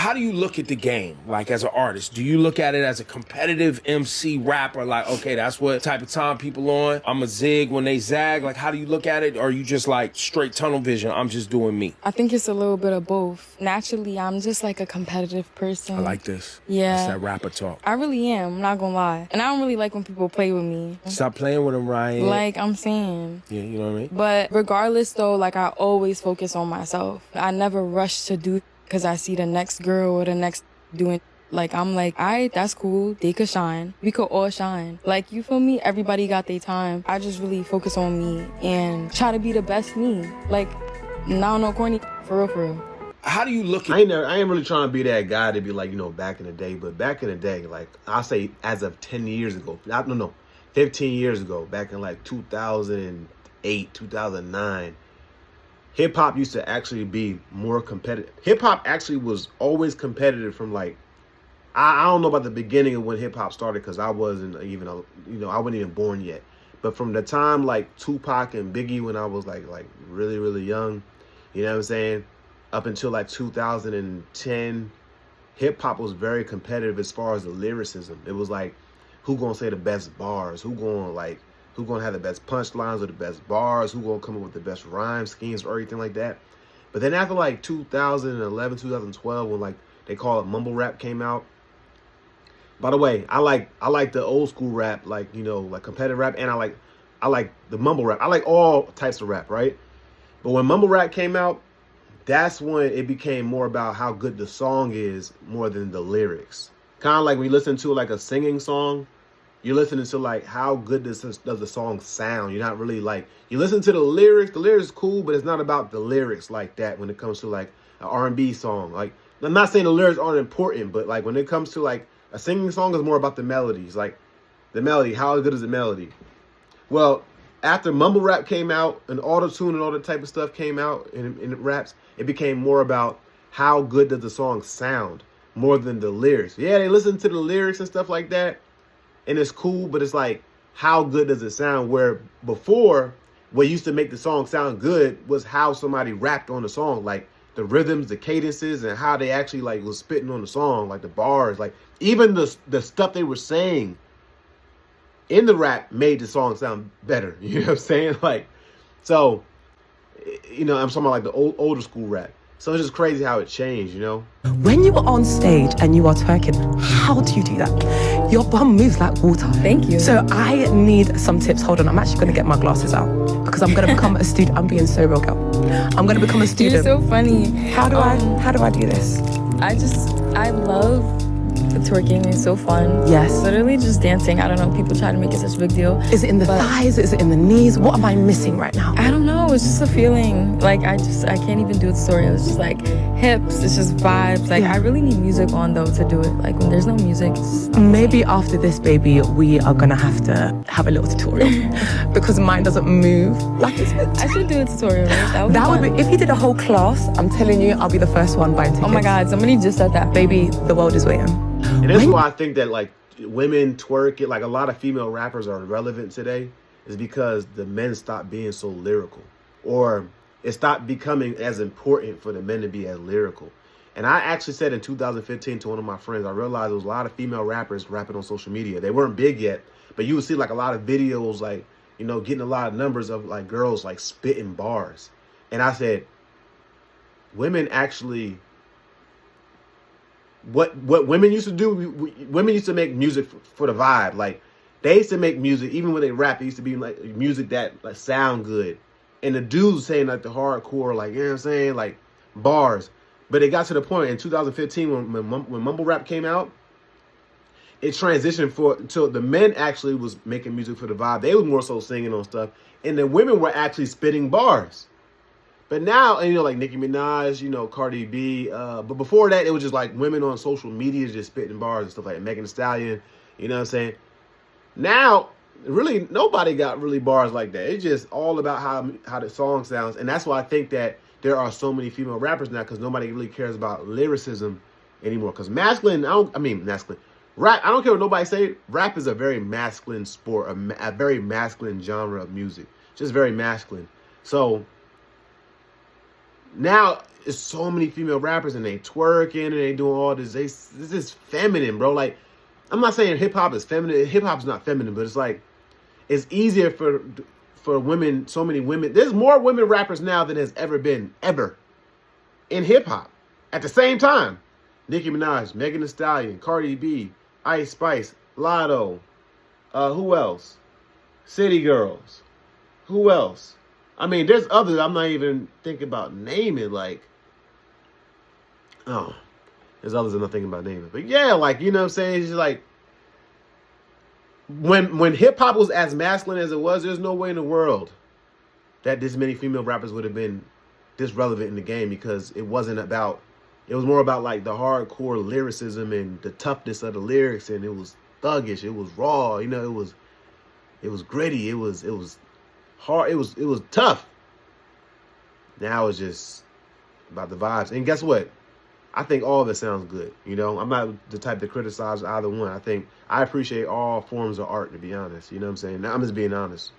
How do you look at the game, like as an artist? Do you look at it as a competitive MC rapper, like, okay, that's what type of time people on? I'm a zig when they zag. Like, how do you look at it? Or are you just like straight tunnel vision? I'm just doing me. I think it's a little bit of both. Naturally, I'm just like a competitive person. I like this. Yeah. That's that rapper talk. I really am, I'm not gonna lie. And I don't really like when people play with me. Stop playing with him, Ryan. Like I'm saying. Yeah, you know what I mean? But regardless though, like I always focus on myself. I never rush to do because I see the next girl or the next doing. Like I'm like, all right, that's cool. They could shine. We could all shine. Like, you feel me? Everybody got their time. I just really focus on me and try to be the best me. Like, now no corny, for real, for real. How do you look at I ain't really trying to be that guy to be like, back in the day. But back in the day, like I say as of 10 years ago, 15 years ago, back in like 2008, 2009, hip hop used to actually be more competitive. Hip hop actually was always competitive from like, I don't know about the beginning of when hip hop started because I wasn't even, I wasn't even born yet. But from the time like Tupac and Biggie, when I was like really, really young, you know what I'm saying? Up until like 2010, hip hop was very competitive as far as the lyricism. It was like, who gonna say the best bars? Who gonna have the best punchlines or the best bars? Who gonna come up with the best rhyme schemes or everything like that? But then after like 2011, 2012, when like they call it mumble rap came out. By the way, I like the old school rap, like like competitive rap, and I like the mumble rap. I like all types of rap, right? But when mumble rap came out, that's when it became more about how good the song is more than the lyrics. Kind of like when you listen to like a singing song, you're listening to like how good does the song sound. You're not really like, you listen to the lyrics is cool, but it's not about the lyrics like that when it comes to like an R&B song. Like, I'm not saying the lyrics aren't important, but like when it comes to like a singing song, is more about the melodies. Like the melody, how good is the melody? Well, after mumble rap came out and auto-tune and all that type of stuff came out in raps, it became more about how good does the song sound more than the lyrics. Yeah, they listen to the lyrics and stuff like that, and it's cool, but it's like, how good does it sound? Where before, what used to make the song sound good was how somebody rapped on the song, like the rhythms, the cadences, and how they actually like was spitting on the song, like the bars, like even the stuff they were saying in the rap made the song sound better. You know what I'm saying? Like, so, I'm talking about like the older school rap. So it's just crazy how it changed, When you are on stage and you are twerking, how do you do that? Your bum moves like water. Thank you. So I need some tips. Hold on, I'm actually going to get my glasses out because I'm going to become a student. I'm being so real, girl. I'm going to become a student. You're so funny. How do I do this? I love twerking. It's so fun. Yes. Literally just dancing. I don't know. People try to make it such a big deal. Is it in the thighs? Is it in the knees? What am I missing right now? I don't know. It's just a feeling. Like, I can't even do a tutorial. It's just like hips. It's just vibes. Like, I really need music on, though, to do it. Like, when there's no music, maybe after this, baby, we are going to have a little tutorial because mine doesn't move like it's meant to. I should do a tutorial. Right? That would be, if you did a whole class, I'm telling you, I'll be the first one buying tickets. Oh my God, somebody just said that. Baby, the world is waiting. And that's why I think that like women twerk it, like a lot of female rappers are relevant today, is because the men stopped being so lyrical, or it stopped becoming as important for the men to be as lyrical. And I actually said in 2015 to one of my friends, I realized there was a lot of female rappers rapping on social media. They weren't big yet, but you would see like a lot of videos, like, getting a lot of numbers of like girls like spitting bars. And I said, women actually, what women used to do, women used to make music for the vibe. Like, they used to make music, even when they rap, it used to be like music that like sound good. And the dudes saying like the hardcore, like, you know what I'm saying, like bars. But it got to the point in 2015 when mumble rap came out, it transitioned until the men actually was making music for the vibe. They were more so singing on stuff, and the women were actually spitting bars. But now, and like Nicki Minaj, Cardi B, but before that, it was just like women on social media just spitting bars and stuff like that. Megan Thee Stallion, you know what I'm saying? Now, really, nobody got really bars like that. It's just all about how the song sounds. And that's why I think that there are so many female rappers now, because nobody really cares about lyricism anymore. Because masculine, rap, I don't care what nobody say, rap is a very masculine sport, a very masculine genre of music. Just very masculine. So now it's so many female rappers and they twerking and they doing all this. This is feminine, bro. Like, I'm not saying hip hop is feminine. Hip hop is not feminine, but it's like it's easier for women. So many women. There's more women rappers now than there's ever been in hip hop. At the same time, Nicki Minaj, Megan Thee Stallion, Cardi B, Ice Spice, Lotto. Who else? City Girls. Who else? I mean, there's others I'm not even thinking about naming. Like, oh, there's others I'm not thinking about naming. But yeah, like, you know what I'm saying? It's just like, when hip hop was as masculine as it was, there's no way in the world that this many female rappers would have been this relevant in the game, because it was more about like the hardcore lyricism and the toughness of the lyrics, and it was thuggish, it was raw, you know, it was gritty, it was hard, it was tough. Now it's just about the vibes. And guess what? I think all of it sounds good. You know, I'm not the type to criticize either one. I appreciate all forms of art, to be honest. You know what I'm saying? Now, I'm just being honest.